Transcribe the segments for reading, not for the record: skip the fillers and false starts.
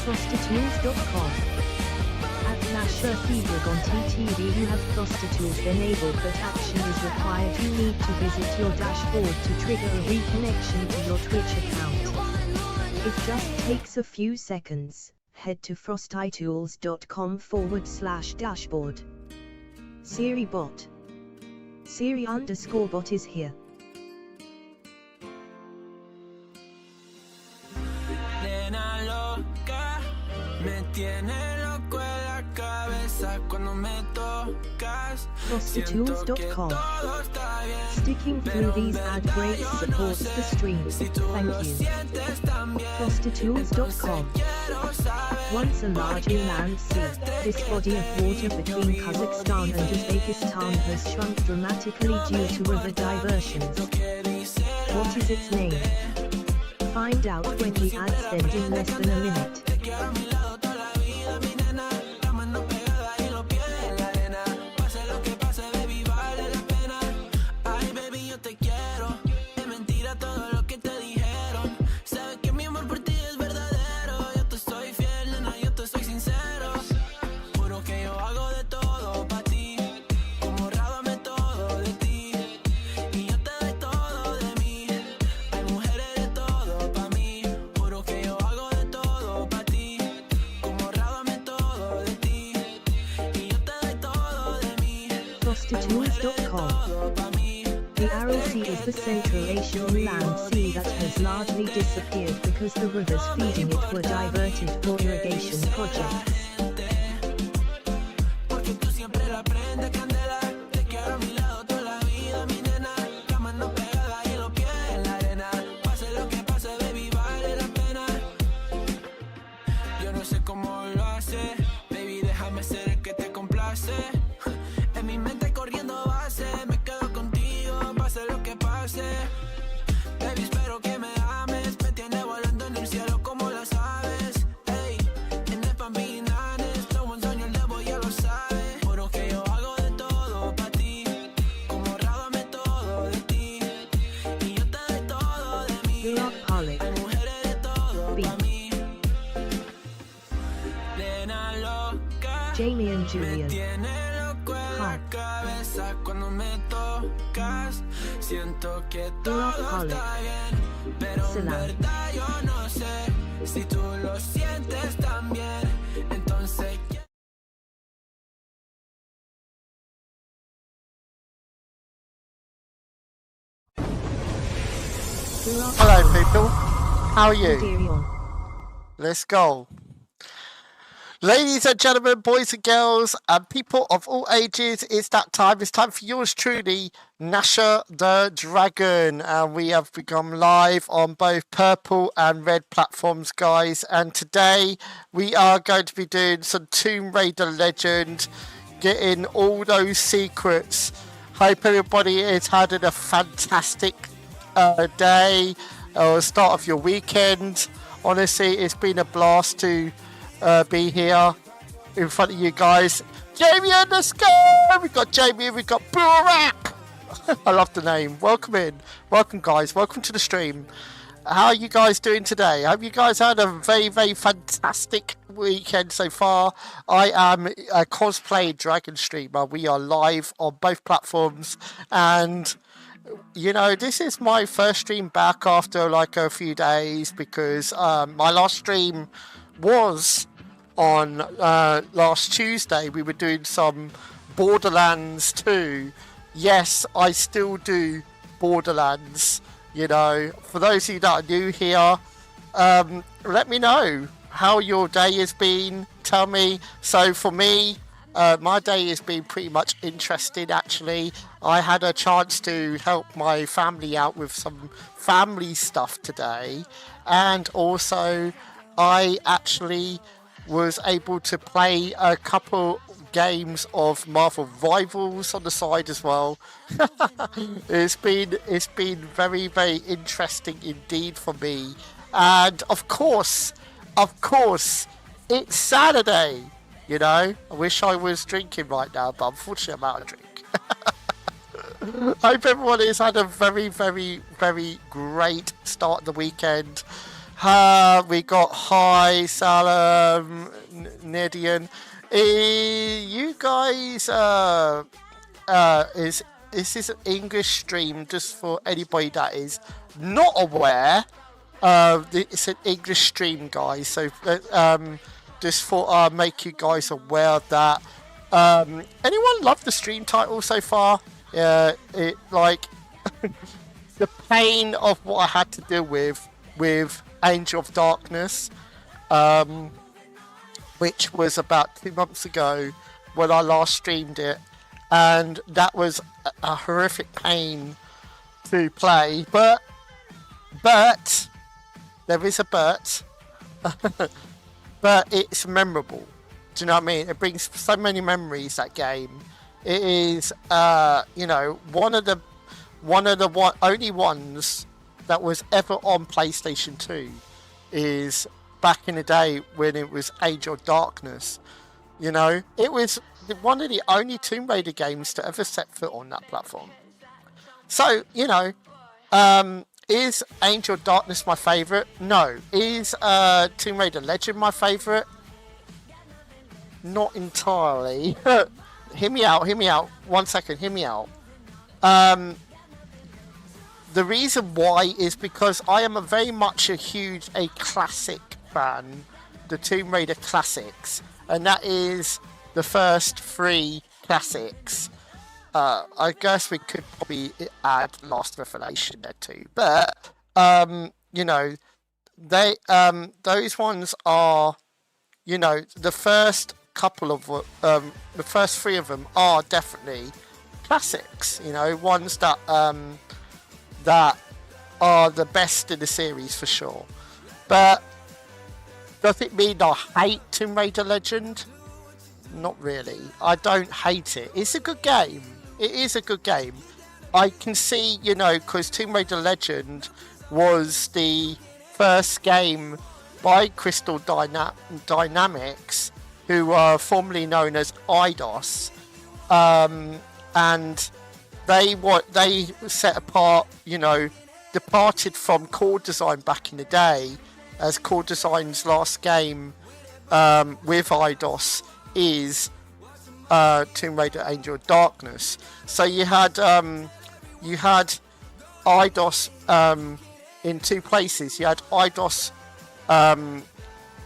Nasherthedragonttv.com. At Nasherthedragonttv you have Prostitutes enabled, but action is required. You need to visit your dashboard to trigger a reconnection to your Twitch account. It just takes a few seconds. Head to frostytools.com/dashboard. Siri bot. Siri_bot is here. Nena loca, me tiene loco en la cabeza cuando me tocas. Prostitutes.com. Sticking through these ad breaks supports the stream. Thank you. Prostitutes.com. Once a large inland sea, this body of water between Kazakhstan and Uzbekistan has shrunk dramatically due to river diversions. What is its name? Find out when the ads end in less than a minute. Prostitutes.com. The Aral Sea is the Central Asian land sea that has largely disappeared because the rivers feeding it were diverted for irrigation projects. Jamie and Julian. Hi. Salam. Hello people, how are you? Darion. Let's go. Ladies and gentlemen, boys and girls, and people of all ages, it's that time. It's time for yours truly, Nasher the Dragon. And we have become live on both purple and red platforms, guys. And today we are going to be doing some Tomb Raider Legend, getting all those secrets. Hope everybody is having a fantastic day or start of your weekend. Honestly, it's been a blast to be here in front of you guys. Jamie and the Sky! We've got Jamie, we've got Burak! I love the name. Welcome in. Welcome, guys. Welcome to the stream. How are you guys doing today? I hope you guys had a very, very fantastic weekend so far. I am a cosplay dragon streamer. We are live on both platforms, and you know, this is my first stream back after like a few days because my last stream was on last Tuesday. We were doing some Borderlands 2. Yes, I still do Borderlands. You know, for those of you that are new here, let me know how your day has been. Tell me. So for me, my day has been pretty much interesting actually. I had a chance to help my family out with some family stuff today, and also I actually was able to play a couple games of Marvel Rivals on the side as well. It's been very, very interesting indeed for me. And of course, it's Saturday. You know, I wish I was drinking right now, but unfortunately I'm out of drink. I hope everyone has had a very, very, very great start of the weekend. We got Hi, Salam, Nidian. You guys, this is an English stream, just for anybody that is not aware. It's an English stream, guys. So, just for make you guys aware of that. Anyone love the stream title so far? Yeah, it like the pain of what I had to deal with Angel of Darkness, which was about 2 months ago when I last streamed it, and that was a horrific pain to play. But there is a but. But it's memorable. Do you know what I mean? It brings so many memories, that game. It is, one of the only ones that was ever on PlayStation 2 is back in the day when it was Angel of Darkness. It was one of the only Tomb Raider games to ever set foot on that platform. So, is Angel of Darkness my favourite? No. Is Tomb Raider Legend my favourite? Not entirely. Hear me out. 1 second, hear me out. The reason why is because I am very much a classic fan, the Tomb Raider classics, and that is the first 3 classics. I guess we could probably add Lost Revelation there too, but they those ones are, the first couple of the first 3 of them are definitely classics. Ones that that are the best in the series for sure. But does it mean I hate Tomb Raider Legend? Not really. I don't hate it. It's a good game. It is a good game. I can see, because Tomb Raider Legend was the first game by Crystal Dynamics, who are formerly known as Eidos, and they set apart, departed from Core Design back in the day, as Core Design's last game with Eidos is Tomb Raider Angel of Darkness. So you had Eidos in 2 places. You had Eidos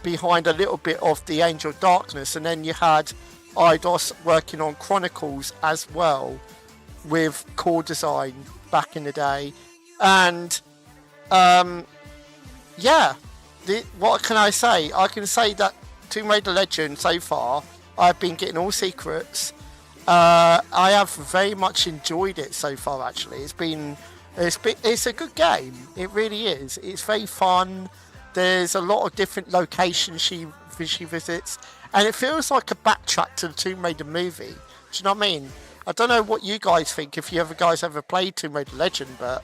behind a little bit of the Angel of Darkness, and then you had Eidos working on Chronicles as well with Core Design back in the day. And what can I say? I can say that Tomb Raider Legend so far, I've been getting all secrets. I have very much enjoyed it so far. Actually, it's a good game. It really is. It's very fun. There's a lot of different locations she visits, and it feels like a backtrack to the Tomb Raider movie. Do you know what I mean? I don't know what you guys think, if you guys ever played Tomb Raider Legend, but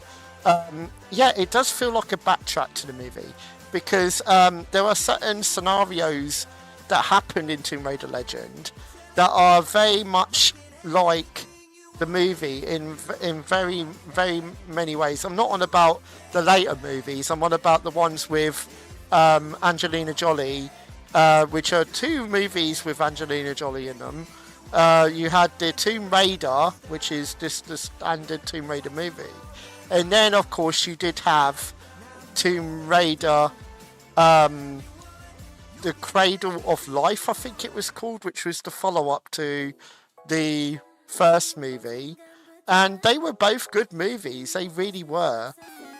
it does feel like a backtrack to the movie, because there are certain scenarios that happened in Tomb Raider Legend that are very much like the movie in very, very many ways. I'm not on about the later movies. I'm on about the ones with Angelina Jolie, which are 2 movies with Angelina Jolie in them. You had the Tomb Raider, which is just the standard Tomb Raider movie, and then of course you did have Tomb Raider, the Cradle of Life, I think it was called, which was the follow-up to the first movie, and they were both good movies. They really were.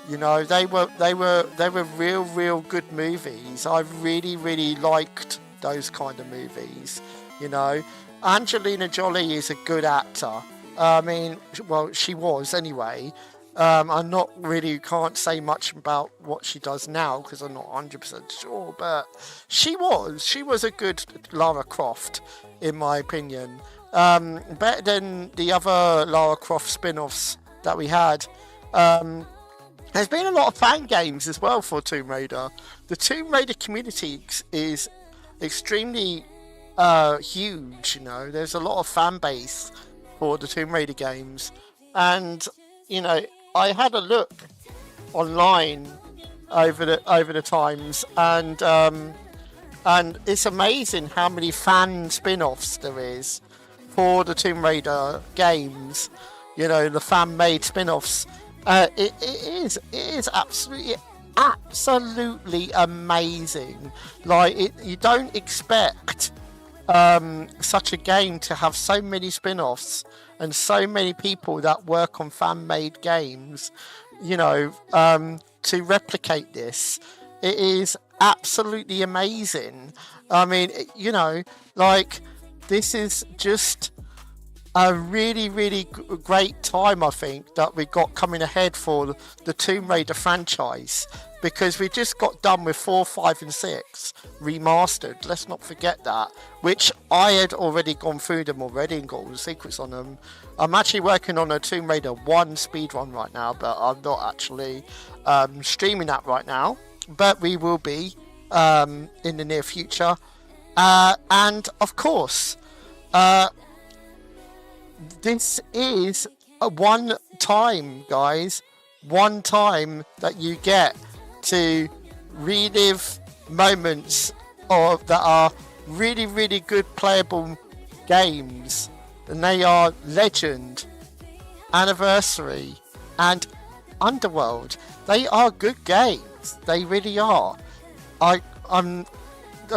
They were real good movies. I really, really liked those kind of movies. Angelina Jolie is a good actor. I mean, well, she was anyway. I'm not really, can't say much about what she does now because I'm not 100% sure, but she was a good Lara Croft, in my opinion. Better than the other Lara Croft spin-offs that we had. There's been a lot of fan games as well for Tomb Raider. The Tomb Raider community is extremely huge. There's a lot of fan base for the Tomb Raider games, and I had a look online over the times, and it's amazing how many fan spin-offs there is for the Tomb Raider games. You know, the fan-made spin-offs. It is absolutely amazing. Like, you don't expect such a game to have so many spin-offs and so many people that work on fan-made games, you know, to replicate this. It is absolutely amazing. I mean, you know, like, this is just a really great time, I think, that we got coming ahead for the Tomb Raider franchise, because we just got done with 4, 5 and 6 remastered. Let's not forget that, which I had already gone through them already and got all the secrets on them. I'm actually working on a Tomb Raider 1 speedrun right now, but I'm not actually streaming that right now, but we will be in the near future. And of course, this is a one time, guys, one time that you get to relive moments of that are really good playable games, and they are Legend, Anniversary, and Underworld. They are good games. They really are. I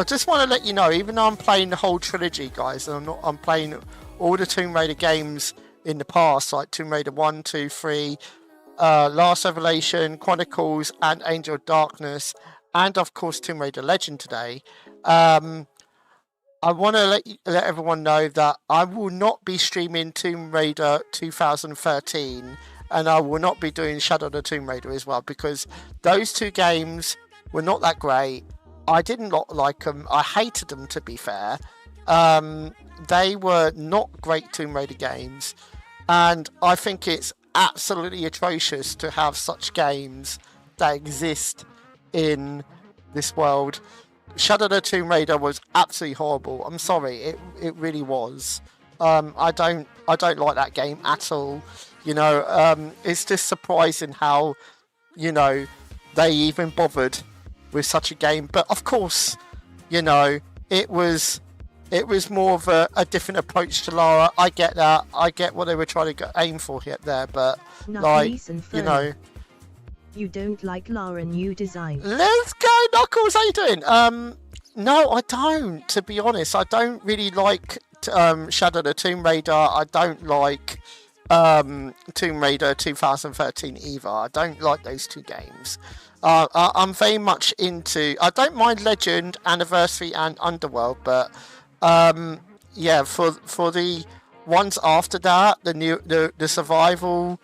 just want to let you know, even though I'm playing the whole trilogy, guys, and I'm playing all the Tomb Raider games in the past, like Tomb Raider 1, 2, 3, Last Revelation, Chronicles, and Angel of Darkness, and of course Tomb Raider Legend today. I want to let everyone know that I will not be streaming Tomb Raider 2013, and I will not be doing Shadow of the Tomb Raider as well, because those two games were not that great. I did not like them. I hated them, to be fair. They were not great Tomb Raider games, and I think it's absolutely atrocious to have such games that exist in this world. Shadow of the Tomb Raider was absolutely horrible. I'm sorry, it really was. I don't like that game at all. You know, it's just surprising how, you know, they even bothered with such a game. But of course, you know, it was more of a different approach to Lara. I get that. I get what they were trying to aim for here there, but like, you know, you don't like Lara new design. Let's go, Knuckles. How you doing? No, I don't. To be honest, I don't really like Shadow of the Tomb Raider. I don't like Tomb Raider 2013 either. I don't like those two games. I'm very much into. I don't mind Legend, Anniversary, and Underworld, but yeah, for the ones after that, the survival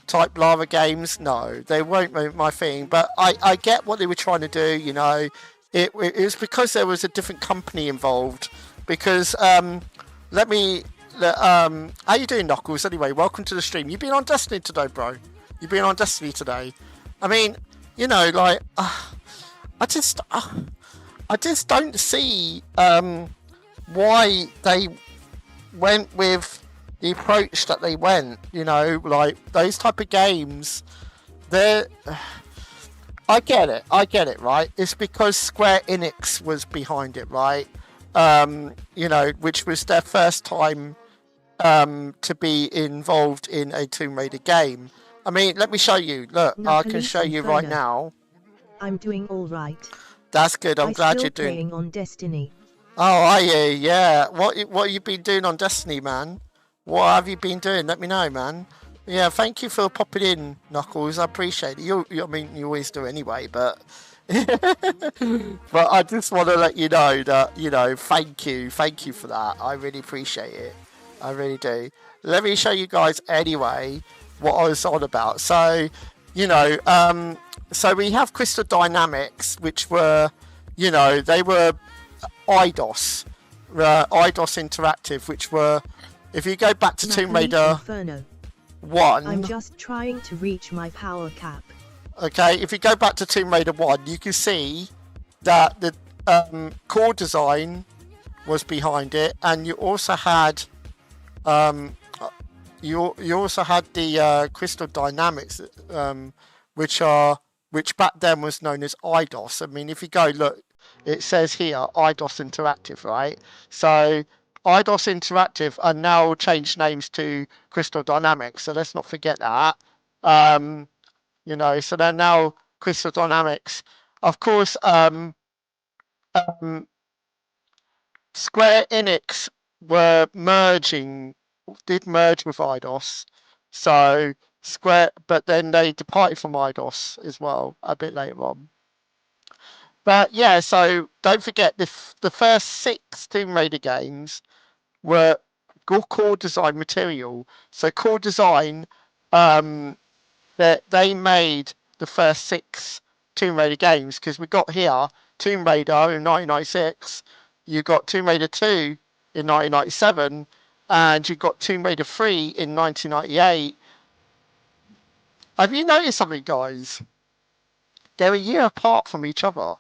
type Lara games, no, they won't be my thing. But I get what they were trying to do. You know, it was because there was a different company involved. Because how you doing, Knuckles? Anyway, welcome to the stream. You've been on Destiny today, bro. You've been on Destiny today. I mean, you know, like, I just don't see why they went with the approach that they went. You know, like, those type of games, I get it, right? It's because Square Enix was behind it, right? You know, which was their first time to be involved in a Tomb Raider game. I mean, let me show you. Look, I can show you right now. I'm doing all right. That's good. I'm glad you're doing. Playing on Destiny. Oh, are you? Yeah. What have you been doing on Destiny, man? What have you been doing? Let me know, man. Yeah. Thank you for popping in, Knuckles. I appreciate it. I mean, you always do anyway, but. But I just want to let you know that, you know, thank you for that. I really appreciate it. I really do. Let me show you guys anyway what I was on about. So, you know, so we have Crystal Dynamics, which were, you know, they were IDOS Interactive, which were, if you go back to Tomb Raider 1. I'm just trying to reach my power cap. Okay, if you go back to Tomb Raider 1, you can see that the core design was behind it, and you also had you also had the Crystal Dynamics, which are which back then was known as IDOS. I mean, if you go look, it says here IDOS Interactive, right? So IDOS Interactive are now changed names to Crystal Dynamics, so let's not forget that. You know, so they're now Crystal Dynamics. Of course, Square Enix did merge with IDOS. So but then they departed from IDOS as well a bit later on. But yeah, so don't forget the first 6 Tomb Raider games were core design material. So core design, they made the first 6 Tomb Raider games, because we got here Tomb Raider in 1996, you got Tomb Raider 2 in 1997, and you got Tomb Raider 3 in 1998. Have you noticed something, guys? They're a year apart from each other.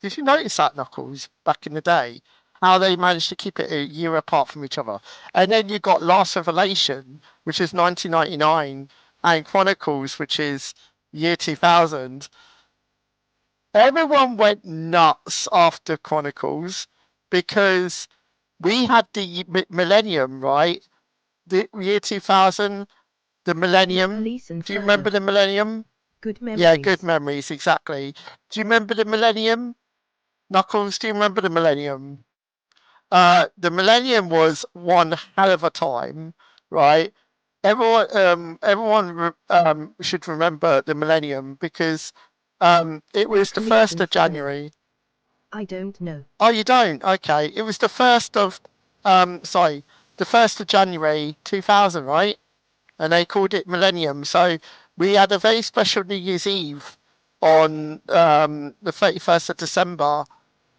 Did you notice that, Knuckles, back in the day? How they managed to keep it a year apart from each other. And then you got Last Revelation, which is 1999, and Chronicles, which is year 2000. Everyone went nuts after Chronicles because we had the millennium, right? The year 2000, the millennium. Do you remember the millennium? Good memories. Yeah, good memories, exactly. Do you remember the millennium? Knuckles, do you remember the millennium? The millennium was one hell of a time, right? Everyone should remember the millennium because it was the 1st of January. I don't know. Oh, you don't? Okay. It was the 1st of, the 1st of January 2000, right? And they called it Millennium. So we had a very special New Year's Eve on the 31st of December,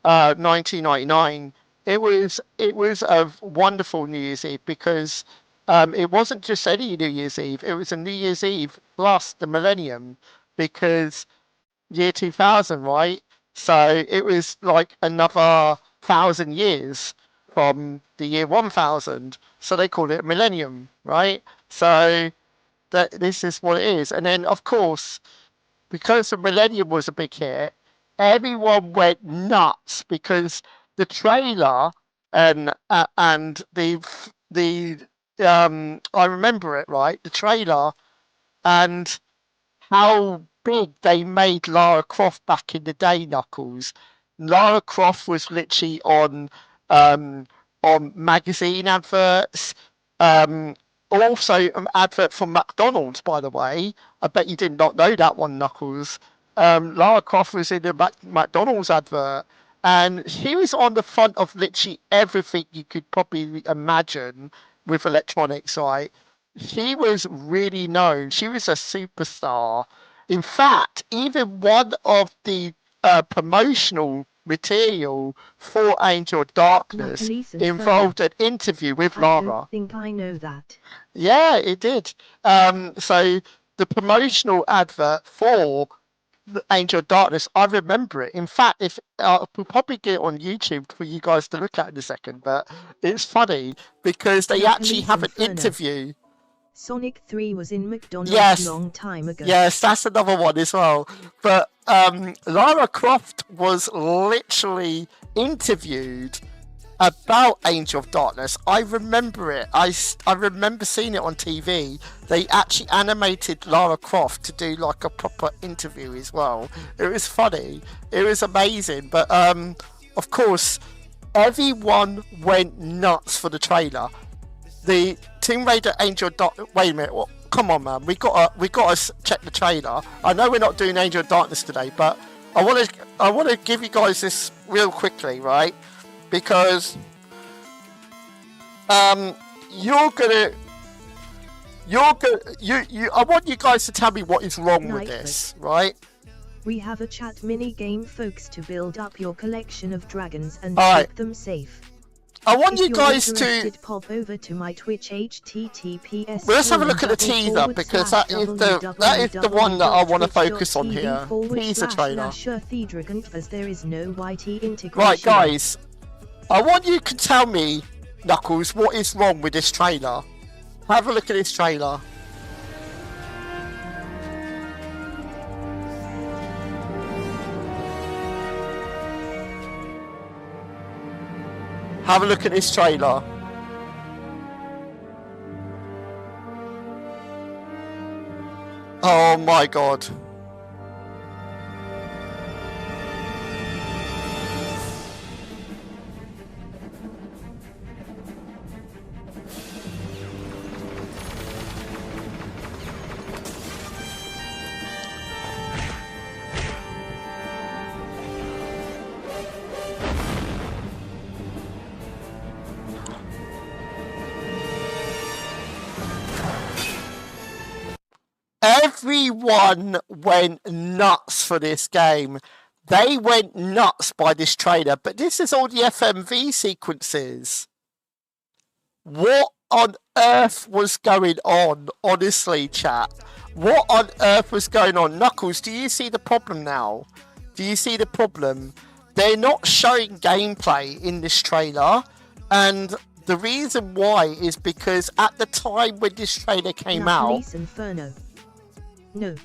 1999. It was a wonderful New Year's Eve because it wasn't just any New Year's Eve. It was a New Year's Eve plus the Millennium because year 2000, right? So it was like another 1,000 years from the year 1000. So they called it Millennium, right? So this is what it is. And then, of course, because the Millennium was a big hit, everyone went nuts because the trailer and the I remember it, right, the trailer and how big they made Lara Croft back in the day, Knuckles. Lara Croft was literally um on magazine adverts, also an advert from McDonald's, by the way. I bet you did not know that one, Knuckles. Lara Croft was in a McDonald's advert, and she was on the front of literally everything you could probably imagine with electronics, right? She was really known. She was a superstar. In fact, even one of the promotional material for Angel of Darkness involved an interview with Lara. I don't think I know that. Yeah, it did. So the promotional advert for the Angel of Darkness, I remember it. In fact, if we'll probably get it on YouTube for you guys to look at in a second, but it's funny because they actually have an interview. Sonic 3 was in McDonald's a long time ago. Yes, that's another one as well. But Lara Croft was literally interviewed about Angel of Darkness. I remember it. I remember seeing it on TV. They actually animated Lara Croft to do like a proper interview as well. It was funny. It was amazing. But of course, everyone went nuts for the trailer. The Tomb Raider Angel of Darkness. Wait a minute. Well, come on, man. We gotta check the trailer. I know we're not doing Angel of Darkness today, but I want to give you guys this real quickly, right? Because I want you guys to tell me what is wrong with this, right? We have a chat mini game, folks, to build up your collection of dragons and keep them safe. I want you guys to pop over to my Twitch https. Well, let's have a look at the teaser because that is the one that I want to focus on here. Teaser trailer. Nasherthedragonttv, as there is no YT integration. Right, guys. I want you to tell me, Knuckles, what is wrong with this trailer. Have a look at this trailer. Have a look at this trailer. Oh my god. Everyone went nuts for this game. They went nuts by this trailer, but this is all the FMV sequences. What on earth was going on? Honestly, chat. What on earth was going on? Knuckles, do you see the problem now? Do you see the problem? They're not showing gameplay in this trailer, and the reason why is because at the time when this trailer came out... Inferno. No.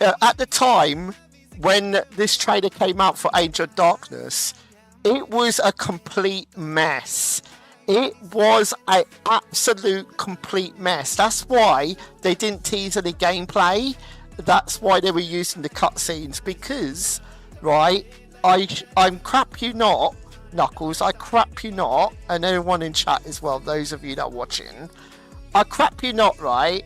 At the time when this trailer came out for Angel of Darkness, it was a complete mess. It was an absolute complete mess. That's why they didn't tease any gameplay. That's why they were using the cutscenes, because, right, I'm crap you not, Knuckles, I crap you not, and everyone in chat as well, those of you that are watching, I crap you not, right?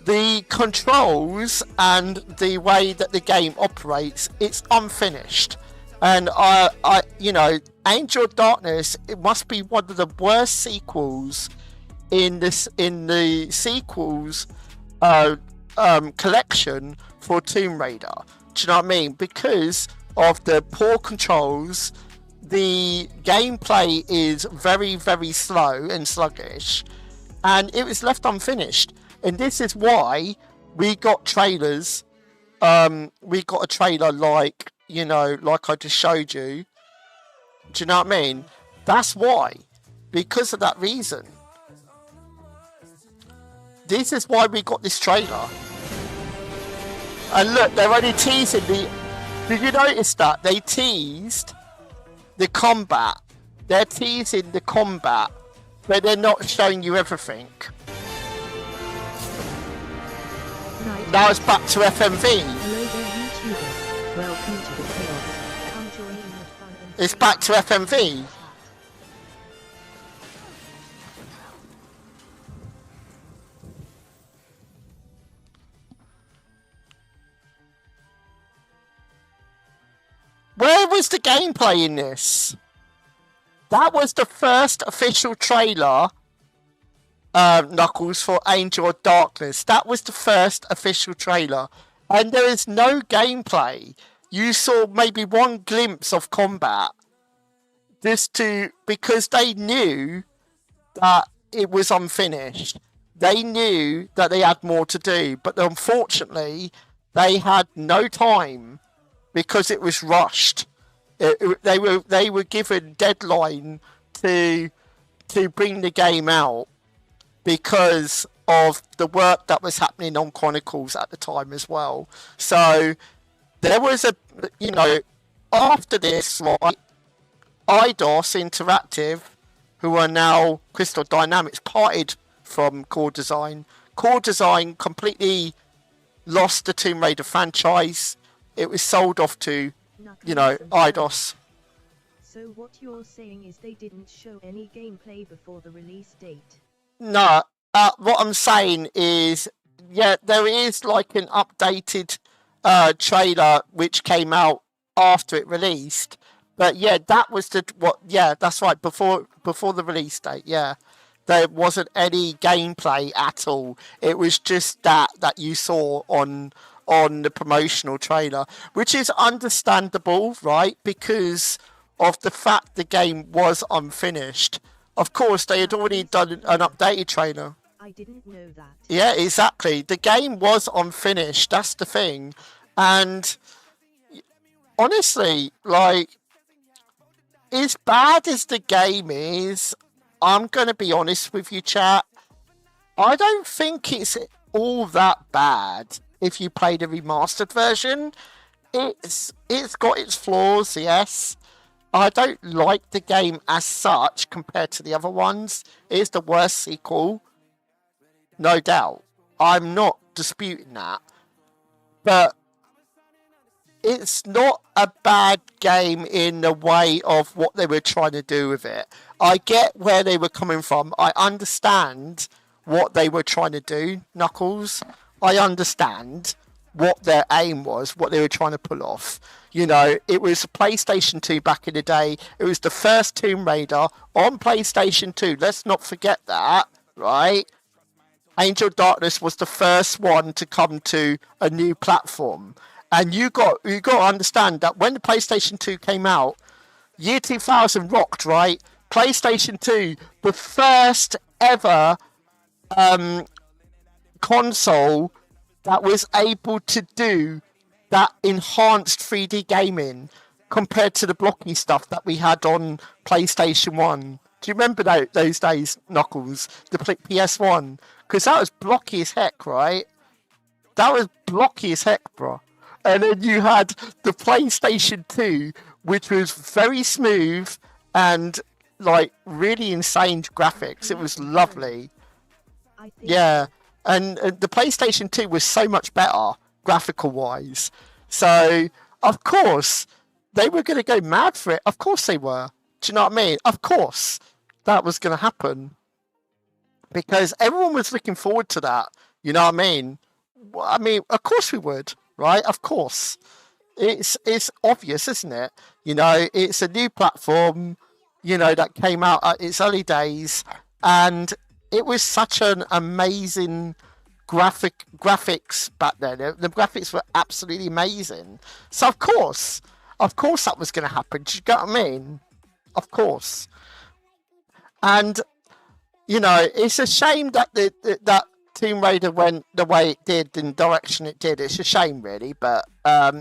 The controls and the way that the game operates, it's unfinished. And you know, Angel of Darkness, it must be one of the worst sequels in the sequels collection for Tomb Raider. Do you know what I mean? Because of the poor controls, the gameplay is very, very slow and sluggish, and it was left unfinished. And this is why we got trailers. We got a trailer like, you know, like I just showed you. Do you know what I mean? That's why. Because of that reason. This is why we got this trailer. And look, they're only teasing the... Did you notice that? They teased the combat. They're teasing the combat, but they're not showing you everything. Now it's back to FMV. Hello there, YouTubers. Welcome to the chaos. Come join in the fun and... It's back to FMV. Where was the gameplay in this? That was the first official trailer, Knuckles, for Angel of Darkness. That was the first official trailer. And there is no gameplay. You saw maybe one glimpse of combat. Because they knew that it was unfinished. They knew that they had more to do. But unfortunately, they had no time because it was rushed. They were given deadline to bring the game out because of the work that was happening on Chronicles at the time as well. So there was after this, right, IDOS Interactive, who are now Crystal Dynamics, parted from Core Design. Core Design completely lost the Tomb Raider franchise. It was sold off to, IDOS. So what you're saying is they didn't show any gameplay before the release date? No, what I'm saying is, yeah, there is like an updated trailer which came out after it released. But yeah, that was that's right, before the release date, yeah. There wasn't any gameplay at all. It was just that you saw on the promotional trailer, which is understandable, right? Because of the fact the game was unfinished. Of course, they had already done an updated trailer. I didn't know that. Yeah, exactly. The game was unfinished. That's the thing. And honestly, like, as bad as the game is, I'm going to be honest with you, chat. I don't think it's all that bad if you play the remastered version. It's got its flaws, yes. I don't like the game as such compared to the other ones. It is the worst sequel, no doubt. I'm not disputing that. But it's not a bad game in the way of what they were trying to do with it. I get where they were coming from. I understand what they were trying to do, Knuckles. I understand what their aim was, what they were trying to pull off. You know, it was PlayStation 2 back in the day. It was the first Tomb Raider on PlayStation 2. Let's not forget that, right? Angel Darkness was the first one to come to a new platform. And you got to understand that when the PlayStation 2 came out, year 2000 rocked, right? PlayStation 2, the first ever console that was able to do that enhanced 3D gaming compared to the blocky stuff that we had on PlayStation 1. Do you remember those days, Knuckles? The PS1? Because that was blocky as heck, right? That was blocky as heck, bro. And then you had the PlayStation 2, which was very smooth and like really insane graphics. It was lovely. Yeah. And the PlayStation 2 was so much better graphical wise. So, of course, they were going to go mad for it. Of course they were. Do you know what I mean? Of course that was going to happen. Because everyone was looking forward to that. You know what I mean? I mean, of course we would. Right, of course, it's obvious, isn't it? You know, it's a new platform, you know, that came out at its early days, and it was such an amazing graphics back then. The graphics were absolutely amazing. So of course that was going to happen. Do you get what I mean? Of course. And you know, it's a shame that that Tomb Raider went the way it did in the direction it did. It's a shame, really, but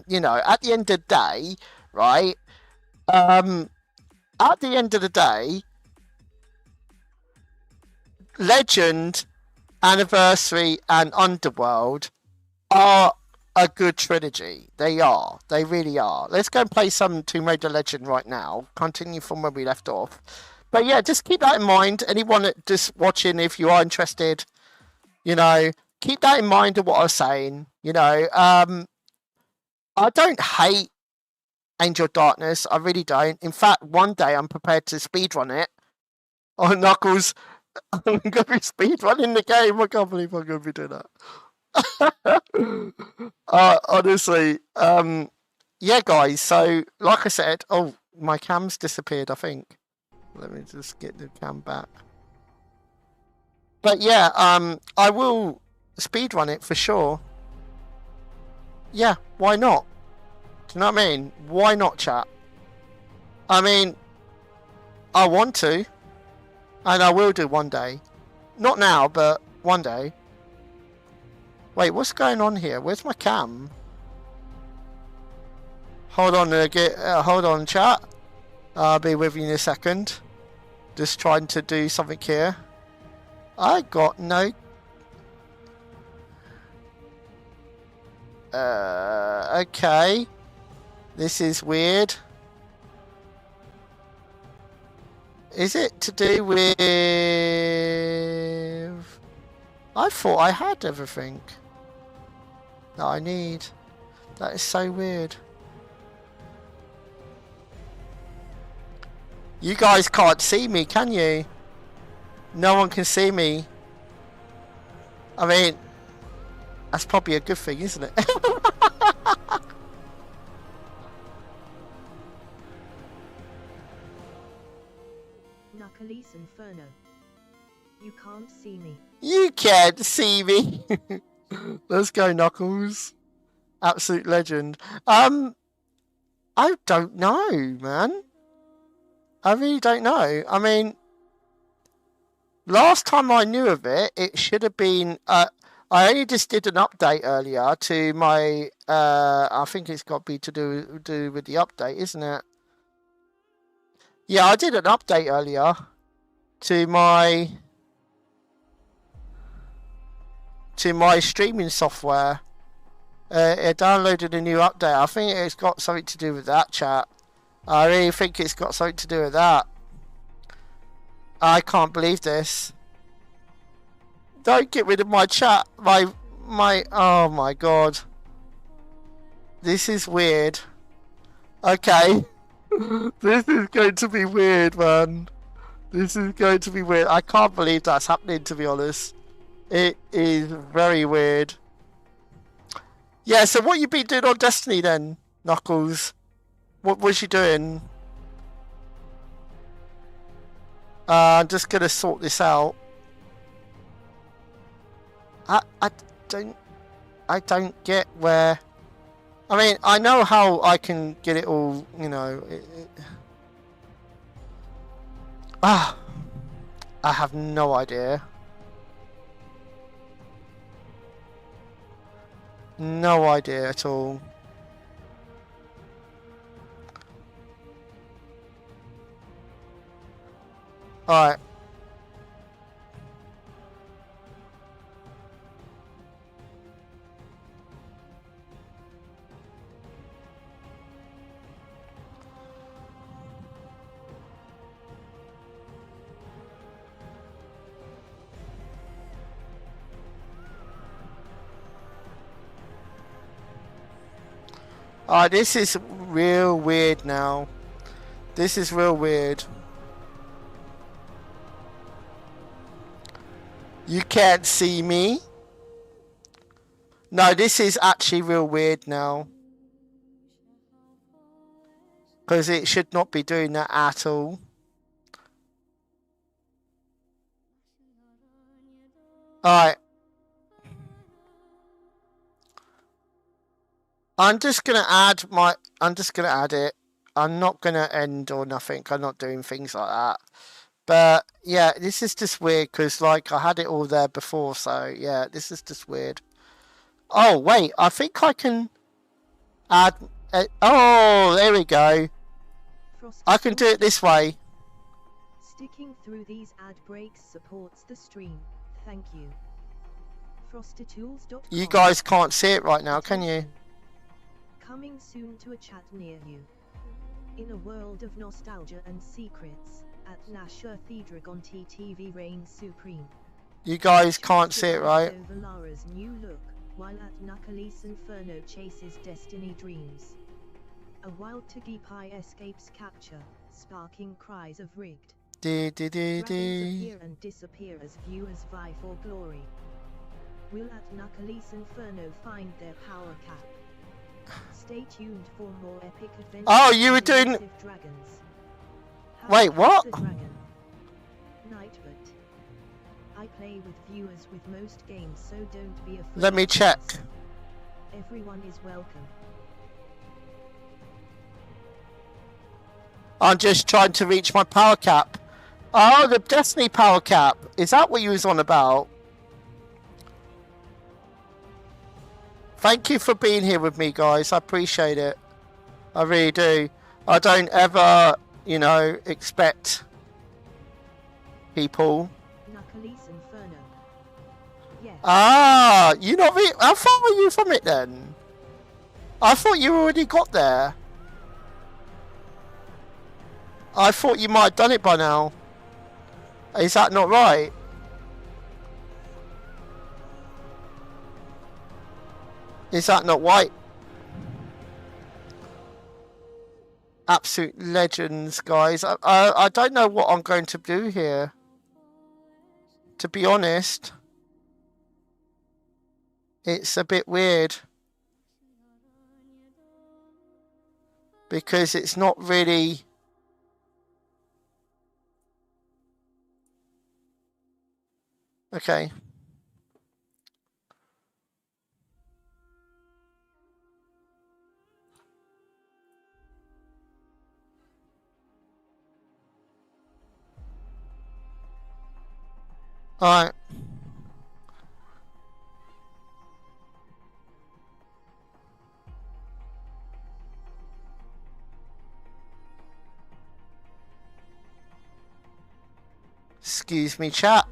you know, at the end of the day, right? At the end of the day, Legend, Anniversary, and Underworld are a good trilogy. They are. They really are. Let's go and play some Tomb Raider Legend right now. Continue from where we left off. But yeah, just keep that in mind. Anyone just watching, if you are interested, you know, keep that in mind of what I was saying. You know, I don't hate Angel Darkness. I really don't. In fact, one day I'm prepared to speedrun it. Oh, Knuckles, I'm going to be speedrunning the game. I can't believe I'm going to be doing that. Honestly, yeah, guys. So, like I said, oh, my cam's disappeared, I think. Let me just get the cam back. But yeah, I will speedrun it for sure. Yeah, why not? Do you know what I mean? Why not, chat? I mean, I want to, and I will do one day. Not now, but one day. Wait, what's going on here? Where's my cam? Hold on, hold on, chat. I'll be with you in a second. Just trying to do something here. I got no... okay. This is weird. Is it to do with... I thought I had everything that I need. That is so weird. You guys can't see me, can you? No one can see me. I mean, that's probably a good thing, isn't it? Knuckles Inferno. You can't see me. You can't see me. Let's go, Knuckles. Absolute legend. I don't know, man. I really don't know. I mean, last time I knew of it, it should have been... I only just did an update earlier to my... I think it's got to be to do with the update, isn't it? Yeah, I did an update earlier to my streaming software. It downloaded a new update. I think it's got something to do with that, chat. I really think it's got something to do with that. I can't believe this. Don't get rid of my chat. Oh my god. This is weird. Okay. This is going to be weird, man. This is going to be weird. I can't believe that's happening, to be honest. It is very weird. Yeah, so what you been doing on Destiny then, Knuckles? What was you doing? I'm just gonna sort this out. I don't get where. I mean, I know how I can get it all. You know. I have no idea. No idea at all. Alright. Alright, this is real weird now. This is real weird. You can't see me? No, this is actually real weird now. Because it should not be doing that at all. Alright. I'm just gonna add it. I'm not gonna end or nothing. I'm not doing things like that. But yeah, this is just weird because like I had it all there before, so yeah, this is just weird. Oh wait, I think I can add. Oh, there we go. I can do it this way. Sticking through these ad breaks supports the stream. Thank you. Frostytools.com. You guys can't see it right now, can you? Coming soon to a chat near you. In a world of nostalgia and secrets, at Nasherthedragonttv reigns supreme. You guys can't see it, right? Over Lara's new look, while at Knuckles Inferno chases destiny dreams. A wild Pie escapes capture, sparking cries of rigged. Dragons appear and disappear as viewers vie for glory. Will at Knuckles Inferno find their power cap? Stay tuned for more epic adventures. Oh, you were doing. Dragons. Wait, what? Nightbot. I play with viewers with most games, so don't be afraid. Let me check. Everyone is welcome. I'm just trying to reach my power cap. Oh, the Destiny power cap. Is that what you was on about? Thank you for being here with me, guys. I appreciate it. I really do. I don't ever, you know, expect people. Inferno. Yes. Ah, you not really. How far are you from it then? I thought you already got there. I thought you might have done it by now. Is that not right? Is that not white? Absolute legends, guys. I don't know what I'm going to do here. To be honest. It's a bit weird. Because it's not really... Okay. Alright. Excuse me, chat.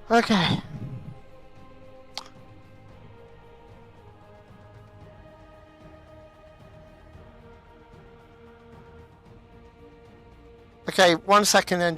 Okay. Okay, 1 second then.